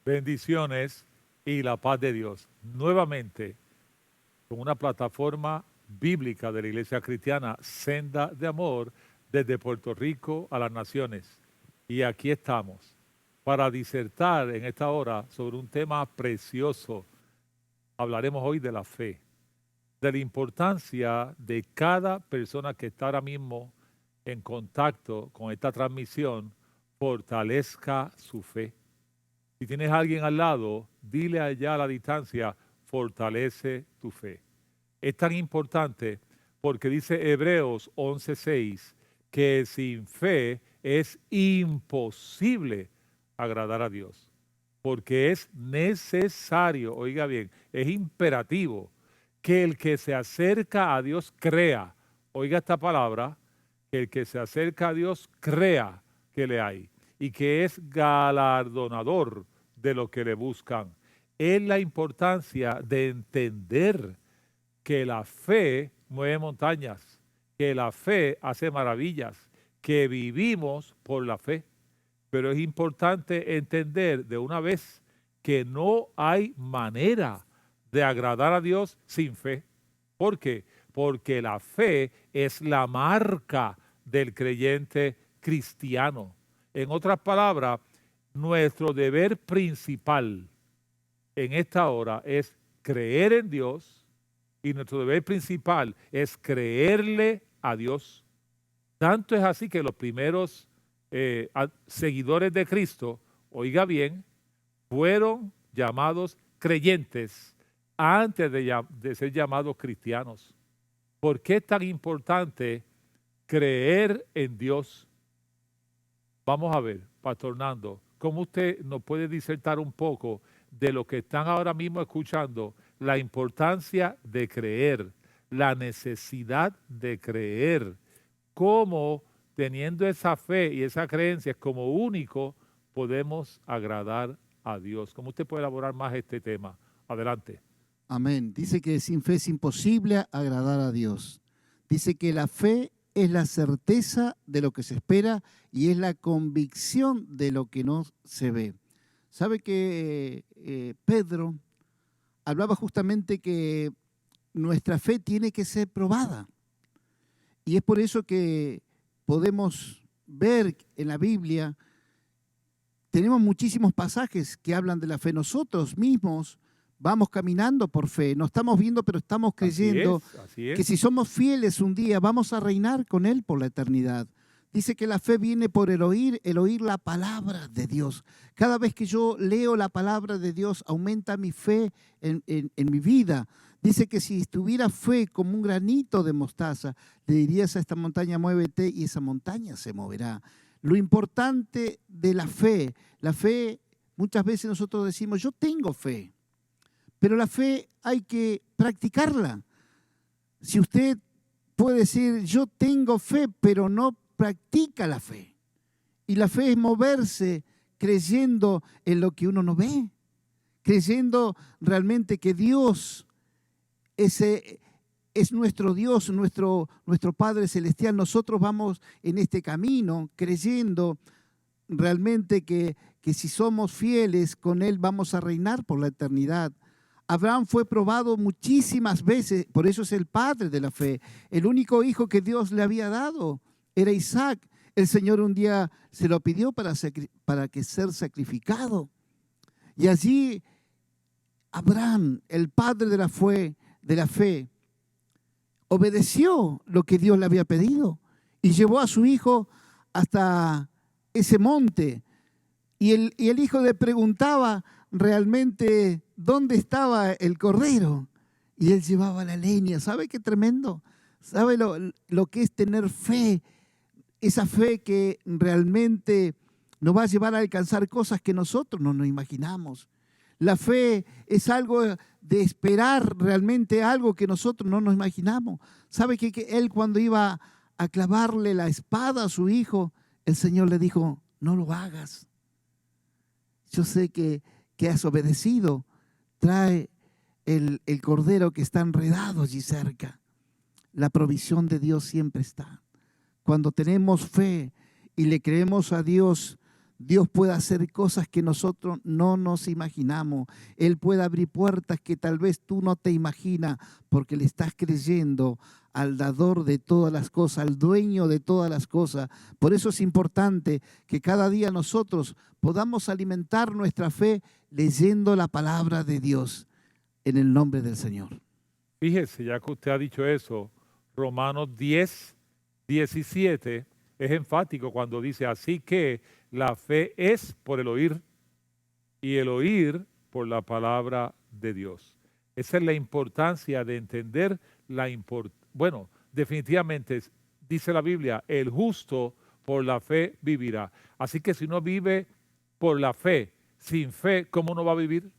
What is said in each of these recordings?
Bendiciones y la paz de Dios. Nuevamente, con una plataforma bíblica de la Iglesia Cristiana, Senda de Amor, desde Puerto Rico a las naciones. Y aquí estamos para disertar en esta hora sobre un tema precioso. Hablaremos hoy de la fe, de la importancia de cada persona que está ahora mismo en contacto con esta transmisión, fortalezca su fe. Si tienes a alguien al lado, dile allá a la distancia, fortalece tu fe. Es tan importante porque dice Hebreos 11:6 que sin fe es imposible agradar a Dios. Porque es necesario, oiga bien, es imperativo que el que se acerca a Dios crea. Oiga esta palabra, que el que se acerca a Dios crea que le hay y que es galardonador de lo que le buscan. Es la importancia de entender que la fe mueve montañas, que la fe hace maravillas, que vivimos por la fe. Pero es importante entender de una vez que no hay manera de agradar a Dios sin fe. ¿Por qué? Porque la fe es la marca del creyente cristiano. En otras palabras, nuestro deber principal en esta hora es creer en Dios y nuestro deber principal es creerle a Dios. Tanto es así que los primeros seguidores de Cristo, oiga bien, fueron llamados creyentes antes de ser llamados cristianos. ¿Por qué es tan importante creer en Dios? Vamos a ver, Pastor Nando, ¿cómo usted nos puede disertar un poco de lo que están ahora mismo escuchando? La importancia de creer, la necesidad de creer, cómo teniendo esa fe y esa creencia como único podemos agradar a Dios. ¿Cómo usted puede elaborar más este tema? Adelante. Amén. Dice que sin fe es imposible agradar a Dios. Dice que la fe es la certeza de lo que se espera y es la convicción de lo que no se ve. ¿Sabe que Pedro hablaba justamente que nuestra fe tiene que ser probada? Y es por eso que podemos ver en la Biblia, tenemos muchísimos pasajes que hablan de la fe. Nosotros mismos vamos caminando por fe, no estamos viendo, pero estamos creyendo así es. que si somos fieles un día vamos a reinar con Él por la eternidad. Dice que la fe viene por el oír la palabra de Dios. Cada vez que yo leo la palabra de Dios, aumenta mi fe en mi vida. Dice que si tuviera fe como un granito de mostaza, le dirías a esta montaña, muévete, y esa montaña se moverá. Lo importante de la fe, muchas veces nosotros decimos, yo tengo fe, pero la fe hay que practicarla. Si usted puede decir, yo tengo fe, pero no practica la fe. Y la fe es moverse creyendo en lo que uno no ve, creyendo realmente que Dios es nuestro Dios, nuestro Padre Celestial. Nosotros vamos en este camino creyendo realmente que si somos fieles con Él vamos a reinar por la eternidad. Abraham fue probado muchísimas veces, por eso es el padre de la fe. El único hijo que Dios le había dado era Isaac. El Señor un día se lo pidió para que ser sacrificado. Y allí Abraham, el padre de la fe, obedeció lo que Dios le había pedido y llevó a su hijo hasta ese monte. Y el hijo le preguntaba realmente dónde estaba el cordero. Y él llevaba la leña. ¿Sabe qué tremendo? ¿Sabe lo que es tener fe? Esa fe que realmente nos va a llevar a alcanzar cosas que nosotros no nos imaginamos. La fe es algo de esperar realmente algo que nosotros no nos imaginamos. ¿Sabe que él cuando iba a clavarle la espada a su hijo, el Señor le dijo, no lo hagas? Yo sé que has obedecido. Trae el cordero que está enredado allí cerca. La provisión de Dios siempre está. Cuando tenemos fe y le creemos a Dios, Dios puede hacer cosas que nosotros no nos imaginamos. Él puede abrir puertas que tal vez tú no te imaginas porque le estás creyendo al dador de todas las cosas, al dueño de todas las cosas. Por eso es importante que cada día nosotros podamos alimentar nuestra fe leyendo la palabra de Dios en el nombre del Señor. Fíjese, ya que usted ha dicho eso, Romanos 10, 17 es enfático cuando dice, así que la fe es por el oír y el oír por la palabra de Dios. Esa es la importancia de entender bueno, definitivamente dice la Biblia, el justo por la fe vivirá. Así que si uno vive por la fe, sin fe, ¿cómo uno va a vivir?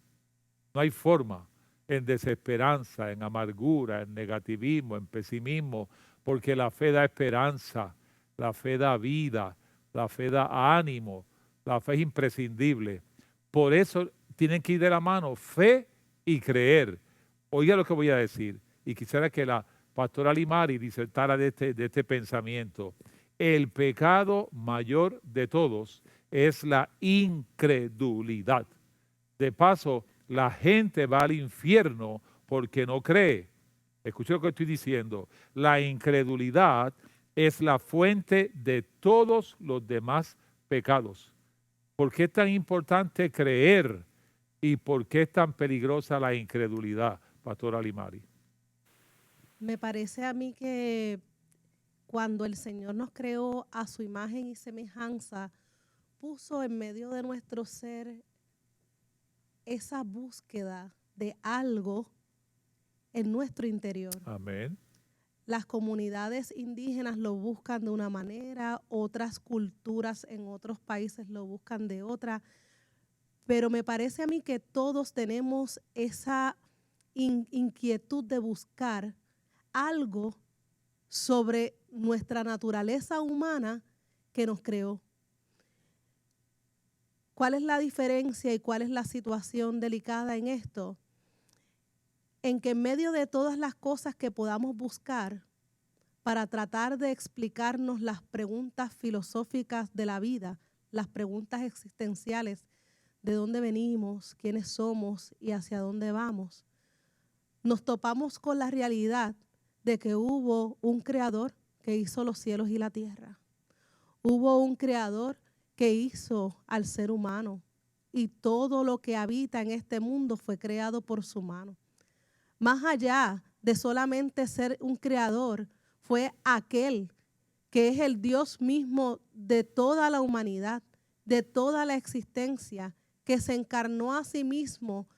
No hay forma. En desesperanza, en amargura, en negativismo, en pesimismo, porque la fe da esperanza, la fe da vida, la fe da ánimo, la fe es imprescindible. Por eso tienen que ir de la mano fe y creer. Oiga lo que voy a decir, y quisiera que la pastora Limari disertara de este pensamiento. El pecado mayor de todos es la incredulidad. De paso, la gente va al infierno porque no cree. Escuche lo que estoy diciendo. La incredulidad es la fuente de todos los demás pecados. ¿Por qué es tan importante creer y por qué es tan peligrosa la incredulidad, pastora Limari? Me parece a mí que cuando el Señor nos creó a su imagen y semejanza, puso en medio de nuestro ser esa búsqueda de algo en nuestro interior. Amén. Las comunidades indígenas lo buscan de una manera, otras culturas en otros países lo buscan de otra, pero me parece a mí que todos tenemos esa inquietud de buscar algo sobre nuestra naturaleza humana que nos creó. ¿Cuál es la diferencia y cuál es la situación delicada en esto? En que en medio de todas las cosas que podamos buscar para tratar de explicarnos las preguntas filosóficas de la vida, las preguntas existenciales, de dónde venimos, quiénes somos y hacia dónde vamos, nos topamos con la realidad de que hubo un creador que hizo los cielos y la tierra. Hubo un creador que hizo al ser humano y todo lo que habita en este mundo fue creado por su mano. Más allá de solamente ser un creador, fue aquel que es el Dios mismo de toda la humanidad, de toda la existencia, que se encarnó a sí mismo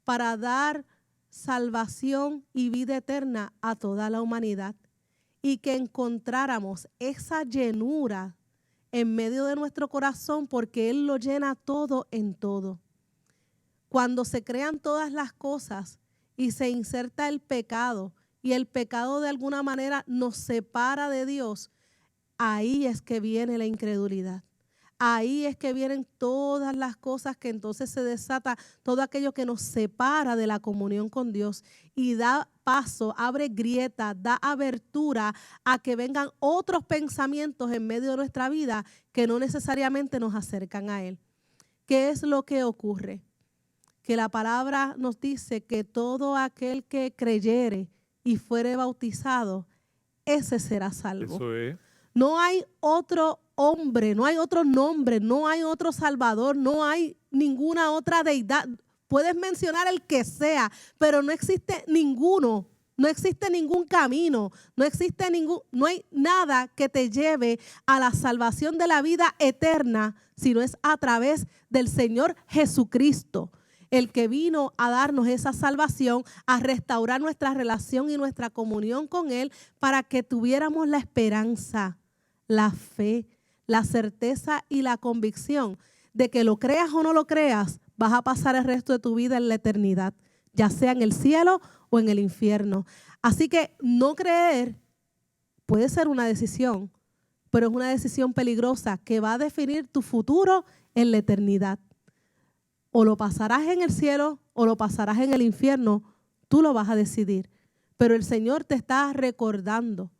para dar salvación y vida eterna a toda la humanidad y que encontráramos esa llenura en medio de nuestro corazón porque Él lo llena todo en todo. Cuando se crean todas las cosas y se inserta el pecado y el pecado de alguna manera nos separa de Dios, ahí es que viene la incredulidad. Ahí es que vienen todas las cosas que entonces se desata, todo aquello que nos separa de la comunión con Dios y da paso, abre grieta, da abertura a que vengan otros pensamientos en medio de nuestra vida que no necesariamente nos acercan a Él. ¿Qué es lo que ocurre? Que la palabra nos dice que todo aquel que creyere y fuere bautizado, ese será salvo. Eso es. No hay otro hombre, no hay otro nombre, no hay otro salvador, no hay ninguna otra deidad. Puedes mencionar el que sea, pero no existe ninguno, no existe ningún camino, no hay nada que te lleve a la salvación de la vida eterna, sino es a través del Señor Jesucristo, el que vino a darnos esa salvación, a restaurar nuestra relación y nuestra comunión con Él para que tuviéramos la esperanza, la fe, la certeza y la convicción de que lo creas o no lo creas, vas a pasar el resto de tu vida en la eternidad, ya sea en el cielo o en el infierno. Así que no creer puede ser una decisión, pero es una decisión peligrosa que va a definir tu futuro en la eternidad. O lo pasarás en el cielo o lo pasarás en el infierno, tú lo vas a decidir. Pero el Señor te está recordando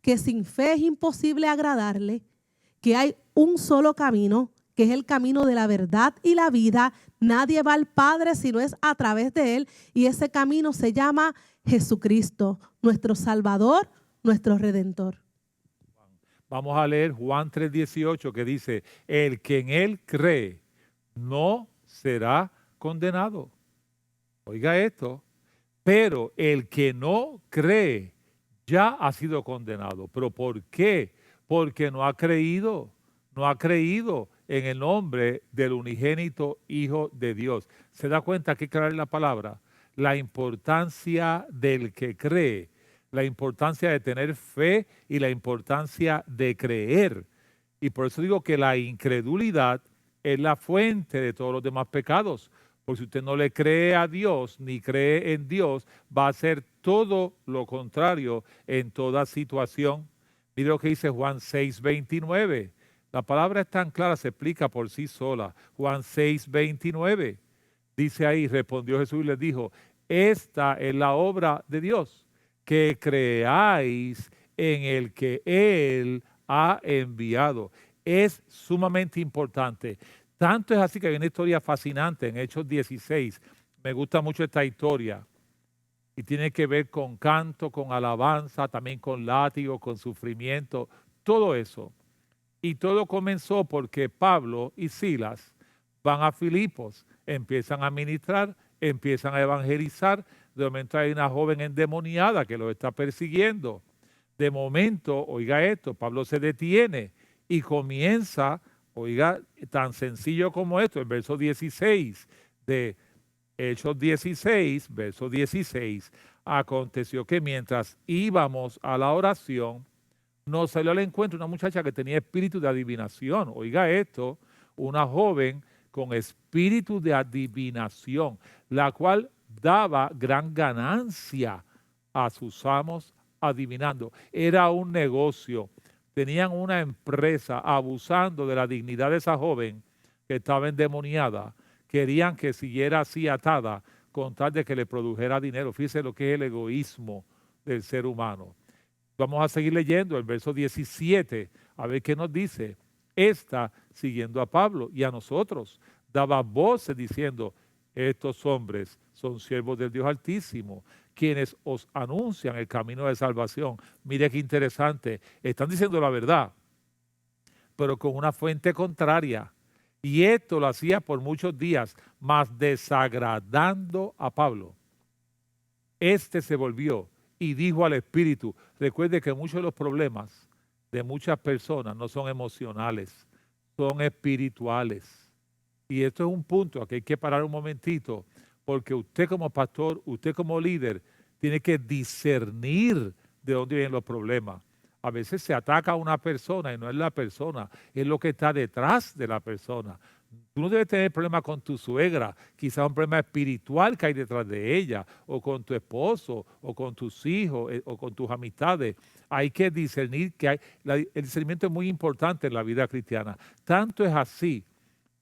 que sin fe es imposible agradarle, que hay un solo camino que es el camino de la verdad y la vida. Nadie va al Padre si no es a través de Él. Y ese camino se llama Jesucristo, nuestro Salvador, nuestro Redentor. Vamos a leer Juan 3:18 que dice, el que en Él cree no será condenado. Oiga esto, pero el que no cree ya ha sido condenado. ¿Pero por qué? Porque no ha creído en el nombre del unigénito Hijo de Dios. ¿Se da cuenta que clara la palabra? La importancia del que cree, la importancia de tener fe y la importancia de creer. Y por eso digo que la incredulidad es la fuente de todos los demás pecados. Porque si usted no le cree a Dios ni cree en Dios, va a hacer todo lo contrario en toda situación. Mire lo que dice Juan 6:29. La palabra es tan clara, se explica por sí sola. Juan 6:29. Dice ahí, respondió Jesús y les dijo, esta es la obra de Dios, que creáis en el que Él ha enviado. Es sumamente importante. Tanto es así que hay una historia fascinante en Hechos 16. Me gusta mucho esta historia. Y tiene que ver con canto, con alabanza, también con látigo, con sufrimiento, todo eso. Y todo comenzó porque Pablo y Silas van a Filipos, empiezan a ministrar, empiezan a evangelizar. De momento hay una joven endemoniada que los está persiguiendo. De momento, oiga esto, Pablo se detiene y comienza, oiga, tan sencillo como esto, el verso 16 de Hechos 16, verso 16, aconteció que mientras íbamos a la oración, nos salió al encuentro una muchacha que tenía espíritu de adivinación. Oiga esto, una joven con espíritu de adivinación, la cual daba gran ganancia a sus amos adivinando. Era un negocio. Tenían una empresa abusando de la dignidad de esa joven que estaba endemoniada. Querían que siguiera así atada con tal de que le produjera dinero. Fíjese lo que es el egoísmo del ser humano. Vamos a seguir leyendo el verso 17, a ver qué nos dice. Esta, siguiendo a Pablo y a nosotros, daba voces diciendo, estos hombres son siervos del Dios Altísimo, quienes os anuncian el camino de salvación. Mire qué interesante, están diciendo la verdad, pero con una fuente contraria. Y esto lo hacía por muchos días, mas desagradando a Pablo. Este se volvió y dijo al Espíritu, recuerde que muchos de los problemas de muchas personas no son emocionales, son espirituales. Y esto es un punto que hay que parar un momentito, porque usted como pastor, usted como líder, tiene que discernir de dónde vienen los problemas. A veces se ataca a una persona y no es la persona, es lo que está detrás de la persona. Tú no debes tener problema con tu suegra, quizás un problema espiritual que hay detrás de ella, o con tu esposo, o con tus hijos, o con tus amistades. Hay que discernir que el discernimiento es muy importante en la vida cristiana. Tanto es así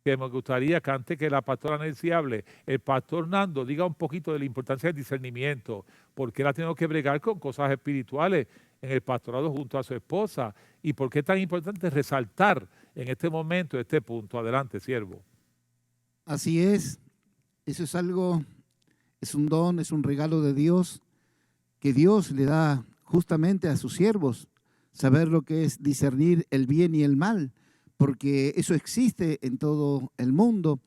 que me gustaría que antes que la pastora Nancy hable, el pastor Nando diga un poquito de la importancia del discernimiento, porque él ha tenido que bregar con cosas espirituales en el pastorado junto a su esposa, y por qué es tan importante resaltar en este momento, este punto. Adelante, siervo. Así es, eso es algo, es un don, es un regalo de Dios, que Dios le da justamente a sus siervos, saber lo que es discernir el bien y el mal, porque eso existe en todo el mundo,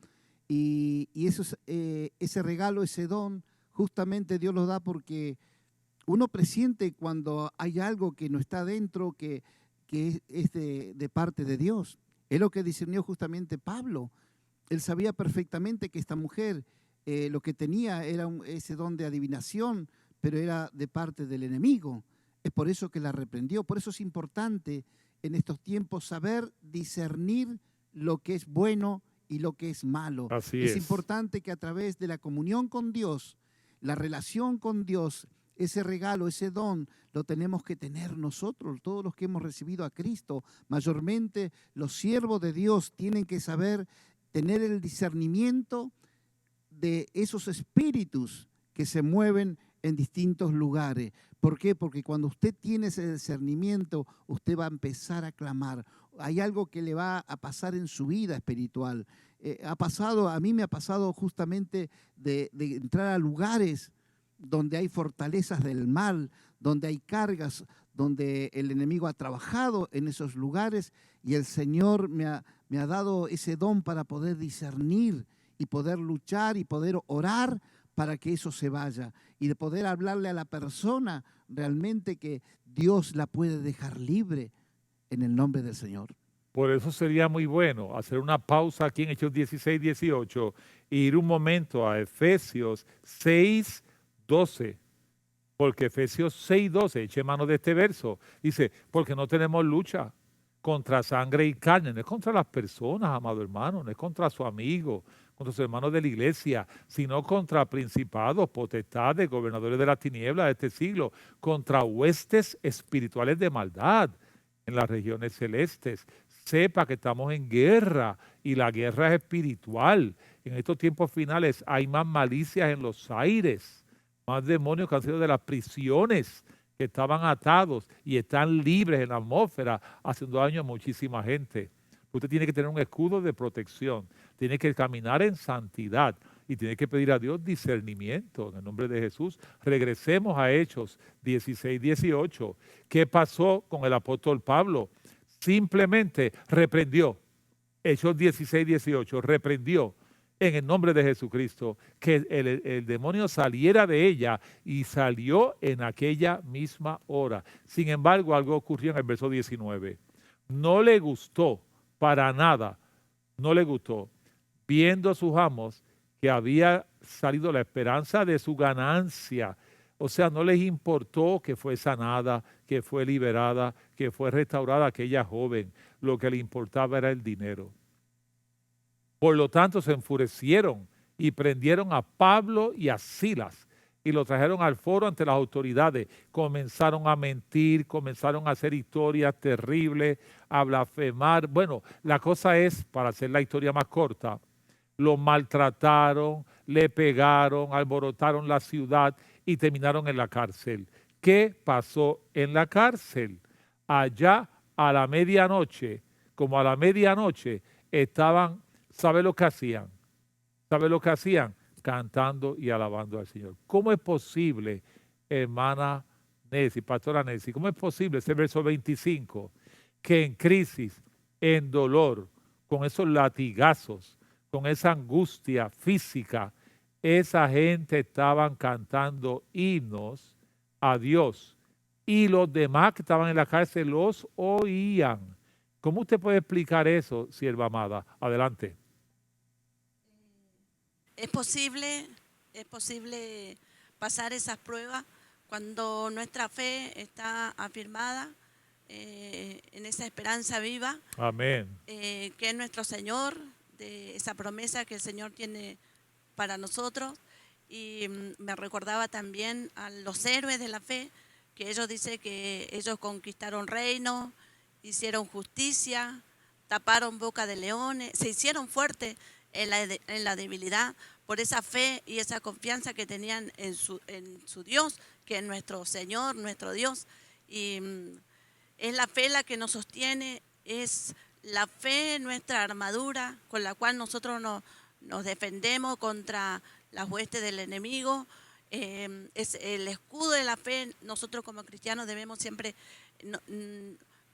y eso es, ese regalo, ese don, justamente Dios lo da porque uno presiente cuando hay algo que no está dentro, que es de parte de Dios. Es lo que discernió justamente Pablo. Él sabía perfectamente que esta mujer lo que tenía era ese don de adivinación, pero era de parte del enemigo. Es por eso que la reprendió. Por eso es importante en estos tiempos saber discernir lo que es bueno y lo que es malo. Así es importante que a través de la comunión con Dios, la relación con Dios, ese regalo, ese don, lo tenemos que tener nosotros, todos los que hemos recibido a Cristo. Mayormente los siervos de Dios tienen que saber tener el discernimiento de esos espíritus que se mueven en distintos lugares. ¿Por qué? Porque cuando usted tiene ese discernimiento, usted va a empezar a clamar, hay algo que le va a pasar en su vida espiritual. A mí me ha pasado justamente de entrar a lugares donde hay fortalezas del mal, donde hay cargas, donde el enemigo ha trabajado en esos lugares y el Señor me ha dado ese don para poder discernir y poder luchar y poder orar para que eso se vaya y de poder hablarle a la persona realmente que Dios la puede dejar libre en el nombre del Señor. Por eso sería muy bueno hacer una pausa aquí en Hechos 16, 18 e ir un momento a Efesios 6, 12. Porque Efesios 6, 12, eche mano de este verso, dice, porque no tenemos lucha contra sangre y carne, no es contra las personas, amado hermano, no es contra su amigo, contra sus hermanos de la iglesia, sino contra principados, potestades, gobernadores de las tinieblas de este siglo, contra huestes espirituales de maldad en las regiones celestes. Sepa que estamos en guerra y la guerra es espiritual. En estos tiempos finales hay más malicias en los aires, más demonios que han sido de las prisiones, que estaban atados y están libres en la atmósfera, haciendo daño a muchísima gente. Usted tiene que tener un escudo de protección, tiene que caminar en santidad y tiene que pedir a Dios discernimiento en el nombre de Jesús. Regresemos a Hechos 16, 18. ¿Qué pasó con el apóstol Pablo? Simplemente reprendió. Hechos 16, 18, reprendió en el nombre de Jesucristo que el demonio saliera de ella y salió en aquella misma hora. Sin embargo, algo ocurrió en el verso 19. No le gustó para nada, no le gustó, viendo sus amos que había salido la esperanza de su ganancia. O sea, no les importó que fue sanada, que fue liberada, que fue restaurada aquella joven. Lo que le importaba era el dinero. Por lo tanto, se enfurecieron y prendieron a Pablo y a Silas y lo trajeron al foro ante las autoridades. Comenzaron a mentir, comenzaron a hacer historias terribles, a blasfemar. Bueno, la cosa es, para hacer la historia más corta, lo maltrataron, le pegaron, alborotaron la ciudad y terminaron en la cárcel. ¿Qué pasó en la cárcel? Allá a la medianoche, como a la medianoche, estaban, ¿sabe lo que hacían? ¿Sabe lo que hacían? Cantando y alabando al Señor. ¿Cómo es posible, hermana Nancy, pastora Nancy, cómo es posible ese verso 25, que en crisis, en dolor, con esos latigazos, con esa angustia física, esa gente estaban cantando himnos a Dios y los demás que estaban en la cárcel los oían? ¿Cómo usted puede explicar eso, sierva amada? Adelante. Es posible pasar esas pruebas cuando nuestra fe está afirmada en esa esperanza viva. Amén. Que es nuestro Señor, de esa promesa que el Señor tiene para nosotros. Y me recordaba también a los héroes de la fe, que ellos dicen que ellos conquistaron reinos, hicieron justicia, taparon boca de leones, se hicieron fuertes en la debilidad por esa fe y esa confianza que tenían en su Dios, que es nuestro Señor, nuestro Dios. Y es la fe la que nos sostiene, es la fe nuestra armadura con la cual nosotros nos defendemos contra las huestes del enemigo. Es el escudo de la fe. Nosotros como cristianos debemos siempre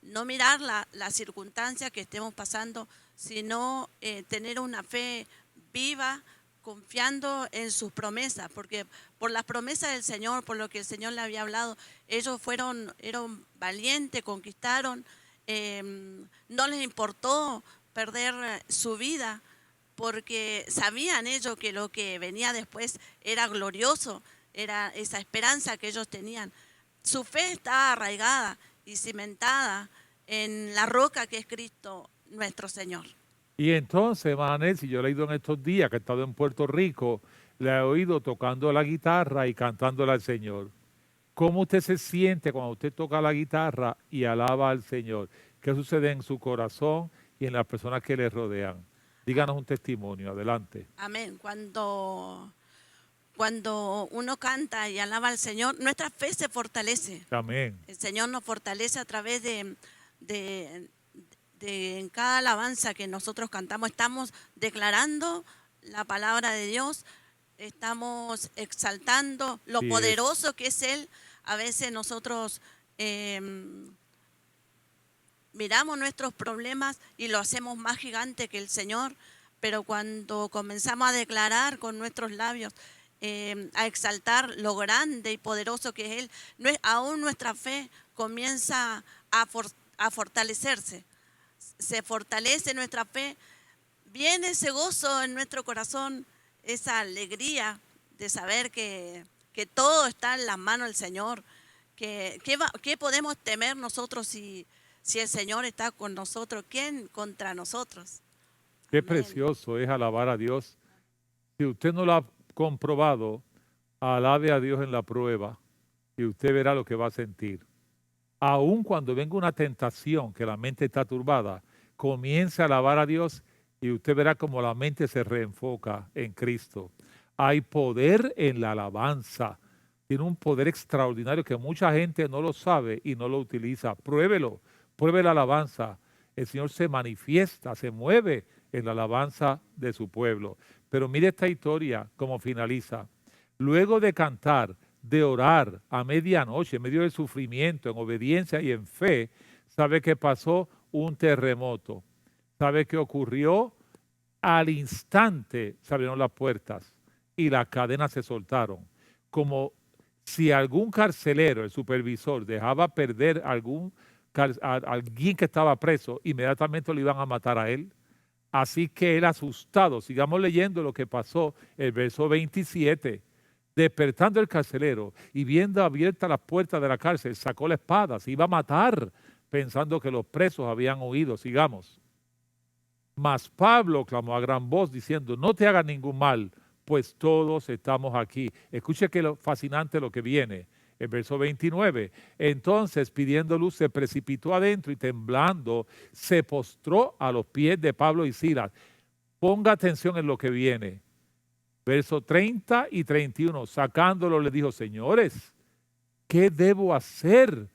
no mirar la circunstancia que estemos pasando, sino tener una fe viva, confiando en sus promesas, porque por las promesas del Señor, por lo que el Señor le había hablado, ellos eran valientes, conquistaron, no les importó perder su vida, porque sabían ellos que lo que venía después era glorioso, era esa esperanza que ellos tenían. Su fe estaba arraigada y cimentada en la roca que es Cristo nuestro Señor. Y entonces, hermana Nancy, yo le he ido en estos días que he estado en Puerto Rico, le he oído tocando la guitarra y cantándole al Señor. ¿Cómo usted se siente cuando usted toca la guitarra y alaba al Señor? ¿Qué sucede en su corazón y en las personas que le rodean? Díganos un testimonio, adelante. Amén. Cuando uno canta y alaba al Señor, nuestra fe se fortalece. Amén. El Señor nos fortalece a través de en cada alabanza que nosotros cantamos, estamos declarando la palabra de Dios, estamos exaltando lo Así es. poderoso que es Él. A veces nosotros miramos nuestros problemas y lo hacemos más gigante que el Señor, pero cuando comenzamos a declarar con nuestros labios, a exaltar lo grande y poderoso que es Él, aún nuestra fe comienza a fortalecerse. Se fortalece nuestra fe, viene ese gozo en nuestro corazón, esa alegría de saber que todo está en las manos del Señor. ¿Qué podemos temer nosotros si el Señor está con nosotros? ¿Quién contra nosotros? Qué Amén. precioso es alabar a Dios. Si usted no lo ha comprobado, alabe a Dios en la prueba y usted verá lo que va a sentir. Aun cuando venga una tentación que la mente está turbada, comience a alabar a Dios y usted verá como la mente se reenfoca en Cristo. Hay poder en la alabanza. Tiene un poder extraordinario que mucha gente no lo sabe y no lo utiliza. Pruébelo, pruebe la alabanza. El Señor se manifiesta, se mueve en la alabanza de su pueblo. Pero mire esta historia como finaliza. Luego de cantar, de orar a medianoche, en medio del sufrimiento, en obediencia y en fe, sabe que pasó un terremoto. Sabe que ocurrió al instante, se abrieron las puertas y las cadenas se soltaron. Como si algún carcelero, el supervisor, dejaba perder a alguien que estaba preso, inmediatamente lo iban a matar a él. Así que él asustado, sigamos leyendo lo que pasó, el verso 27, despertando el carcelero y viendo abiertas las puertas de la cárcel, sacó la espada, se iba a matar, pensando que los presos habían huido. Sigamos. Mas Pablo clamó a gran voz diciendo, no te hagas ningún mal, pues todos estamos aquí. Escuche que lo fascinante lo que viene. El verso 29, entonces pidiendo luz se precipitó adentro y temblando se postró a los pies de Pablo y Silas. Ponga atención en lo que viene. Verso 30 y 31, sacándolo le dijo, señores, ¿qué debo hacer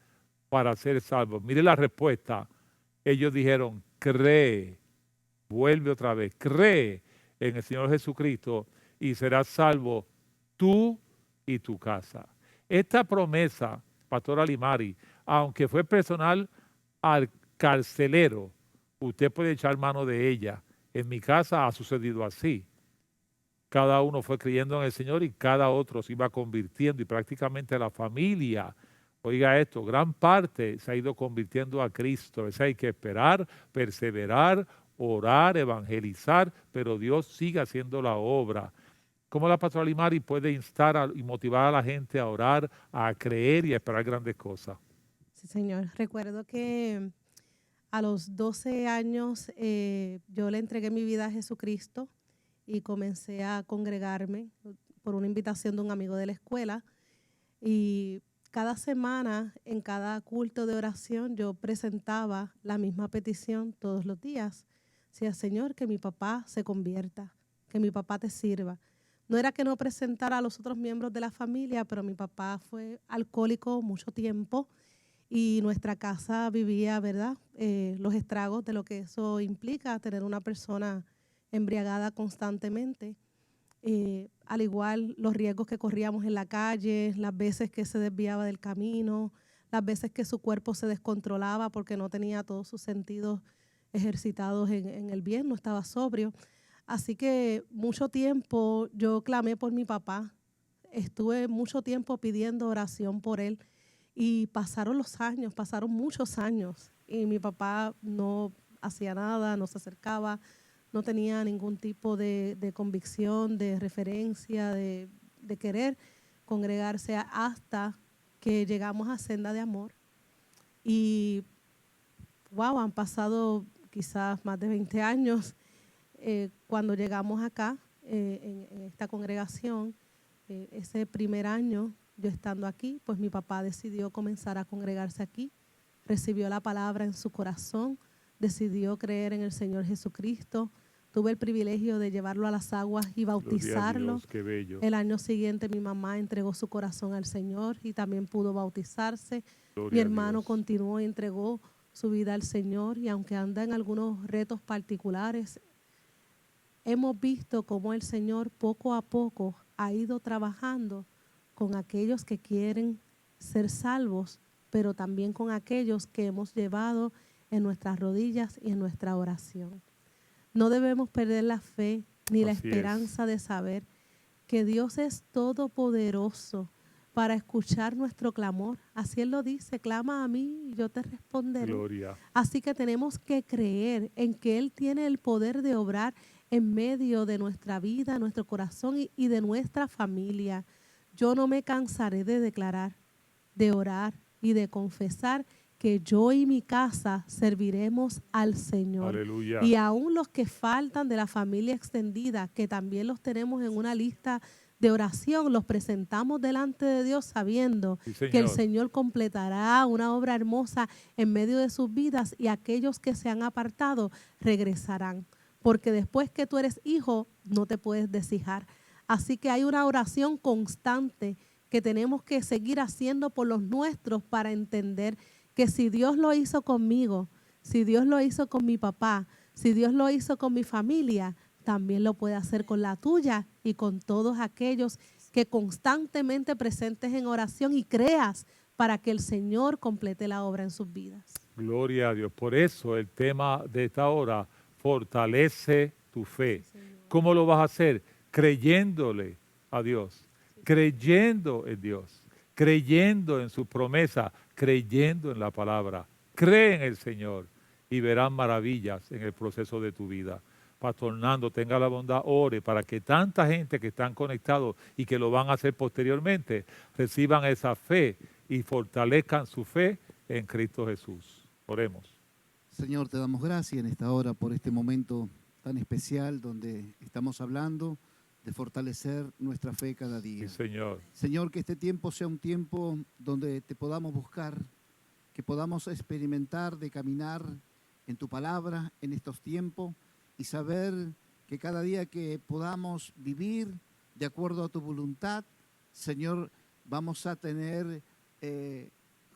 para ser salvo? Mire la respuesta. Ellos dijeron, cree, vuelve otra vez, cree en el Señor Jesucristo y serás salvo tú y tu casa. Esta promesa, Pastor Alimari, aunque fue personal al carcelero, usted puede echar mano de ella. En mi casa ha sucedido así. Cada uno fue creyendo en el Señor y cada otro se iba convirtiendo y prácticamente la familia, oiga esto, gran parte se ha ido convirtiendo a Cristo. Eso hay que esperar, perseverar, orar, evangelizar, pero Dios sigue haciendo la obra. ¿Cómo la pastora Limari puede instar y motivar a la gente a orar, a creer y a esperar grandes cosas? Sí, Señor. Recuerdo que a los 12 años yo le entregué mi vida a Jesucristo y comencé a congregarme por una invitación de un amigo de la escuela. Y cada semana, en cada culto de oración, yo presentaba la misma petición todos los días. Decía, Señor, que mi papá se convierta, que mi papá te sirva. No era que no presentara a los otros miembros de la familia, pero mi papá fue alcohólico mucho tiempo y nuestra casa vivía, ¿verdad?, los estragos de lo que eso implica, tener una persona embriagada constantemente. Al igual los riesgos que corríamos en la calle, las veces que se desviaba del camino, las veces que su cuerpo se descontrolaba porque no tenía todos sus sentidos ejercitados en el bien, no estaba sobrio. Así que mucho tiempo yo clamé por mi papá, estuve mucho tiempo pidiendo oración por él y pasaron los años, pasaron muchos años y mi papá no hacía nada, no se acercaba, no tenía ningún tipo de convicción, de referencia, de querer congregarse hasta que llegamos a Senda de Amor. Y wow, han pasado quizás más de 20 años. Cuando llegamos acá, en esta congregación, ese primer año yo estando aquí, pues mi papá decidió comenzar a congregarse aquí, recibió la palabra en su corazón, decidió creer en el Señor Jesucristo. Tuve el privilegio de llevarlo a las aguas y bautizarlo. Dios, qué bello. El año siguiente mi mamá entregó su corazón al Señor y también pudo bautizarse. Gloria Mi a hermano Dios. continuó y entregó su vida al Señor y aunque anda en algunos retos particulares, hemos visto cómo el Señor poco a poco ha ido trabajando con aquellos que quieren ser salvos, pero también con aquellos que hemos llevado en nuestras rodillas y en nuestra oración. No debemos perder la fe ni la Así es. esperanza de saber que Dios es todopoderoso para escuchar nuestro clamor. Así Él lo dice, clama a mí y yo te responderé. Gloria. Así que tenemos que creer en que Él tiene el poder de obrar en medio de nuestra vida, nuestro corazón y de nuestra familia. Yo no me cansaré de declarar, de orar y de confesar que yo y mi casa serviremos al Señor. Aleluya. Y aún los que faltan de la familia extendida, que también los tenemos en una lista de oración, los presentamos delante de Dios sabiendo Sí, que el Señor. Señor completará una obra hermosa en medio de sus vidas y aquellos que se han apartado regresarán. Porque después que tú eres hijo, no te puedes deshijar. Así que hay una oración constante que tenemos que seguir haciendo por los nuestros para entender que si Dios lo hizo conmigo, si Dios lo hizo con mi papá, si Dios lo hizo con mi familia, también lo puede hacer con la tuya y con todos aquellos que constantemente presentes en oración y creas para que el Señor complete la obra en sus vidas. Gloria a Dios. Por eso el tema de esta hora, fortalece tu fe. ¿Cómo lo vas a hacer? Creyéndole a Dios, creyendo en Dios, creyendo en su promesa, creyendo en la palabra. Cree en el Señor y verás maravillas en el proceso de tu vida. Pastor Nando, tenga la bondad, ore para que tanta gente que están conectados y que lo van a hacer posteriormente, reciban esa fe y fortalezcan su fe en Cristo Jesús. Oremos. Señor, te damos gracias en esta hora por este momento tan especial donde estamos hablando de fortalecer nuestra fe cada día. Sí, Señor. Señor, que este tiempo sea un tiempo donde te podamos buscar, que podamos experimentar de caminar en tu palabra en estos tiempos y saber que cada día que podamos vivir de acuerdo a tu voluntad, Señor, vamos a tener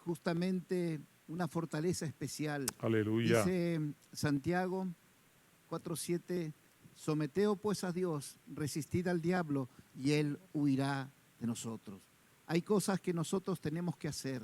justamente una fortaleza especial. Aleluya. Dice Santiago 4:7, someteos pues a Dios, resistid al diablo y él huirá de nosotros. Hay cosas que nosotros tenemos que hacer.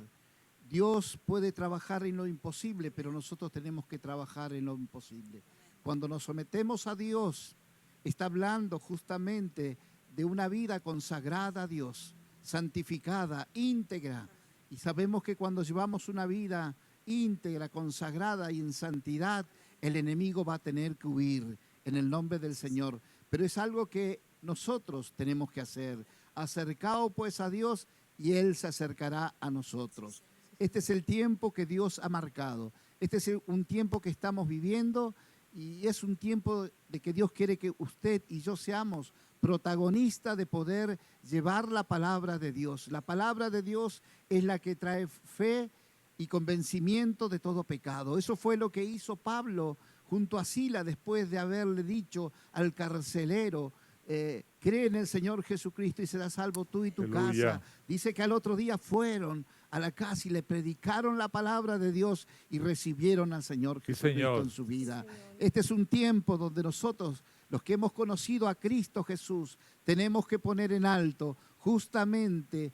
Dios puede trabajar en lo imposible, pero nosotros tenemos que trabajar en lo imposible. Cuando nos sometemos a Dios, está hablando justamente de una vida consagrada a Dios, santificada, íntegra. Y sabemos que cuando llevamos una vida íntegra, consagrada y en santidad, el enemigo va a tener que huir en el nombre del Señor. Pero es algo que nosotros tenemos que hacer. Acercaos pues a Dios y Él se acercará a nosotros. Este es el tiempo que Dios ha marcado. Este es un tiempo que estamos viviendo y es un tiempo de que Dios quiere que usted y yo seamos protagonistas de poder llevar la palabra de Dios. La palabra de Dios es la que trae fe y convencimiento de todo pecado. Eso fue lo que hizo Pablo junto a Sila después de haberle dicho al carcelero, cree en el Señor Jesucristo y serás salvo tú y tu Aleluya. casa. Dice que al otro día fueron a la casa y le predicaron la palabra de Dios y recibieron al Señor Sí, Jesucristo Señor. en su vida. Este es un tiempo donde nosotros, los que hemos conocido a Cristo Jesús, tenemos que poner en alto justamente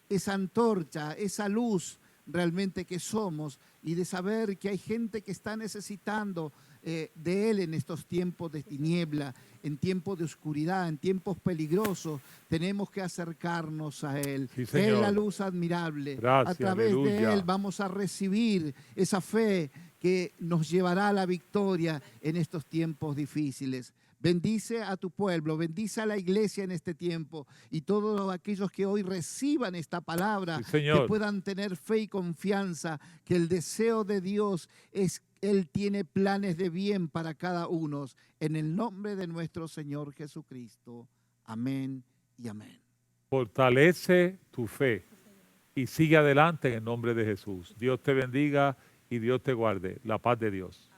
esa antorcha, esa luz realmente que somos y de saber que hay gente que está necesitando de Él en estos tiempos de tiniebla, en tiempos de oscuridad, en tiempos peligrosos. Tenemos que acercarnos a Él. Sí, Él Señor. es la luz admirable. Gracias, A través de aleluya. Él vamos a recibir esa fe que nos llevará a la victoria en estos tiempos difíciles. Bendice a tu pueblo, bendice a la iglesia en este tiempo y todos aquellos que hoy reciban esta palabra, Sí, Señor. que puedan tener fe y confianza, que el deseo de Dios es, Él tiene planes de bien para cada uno. En el nombre de nuestro Señor Jesucristo. Amén y amén. Fortalece tu fe y sigue adelante en el nombre de Jesús. Dios te bendiga y Dios te guarde. La paz de Dios.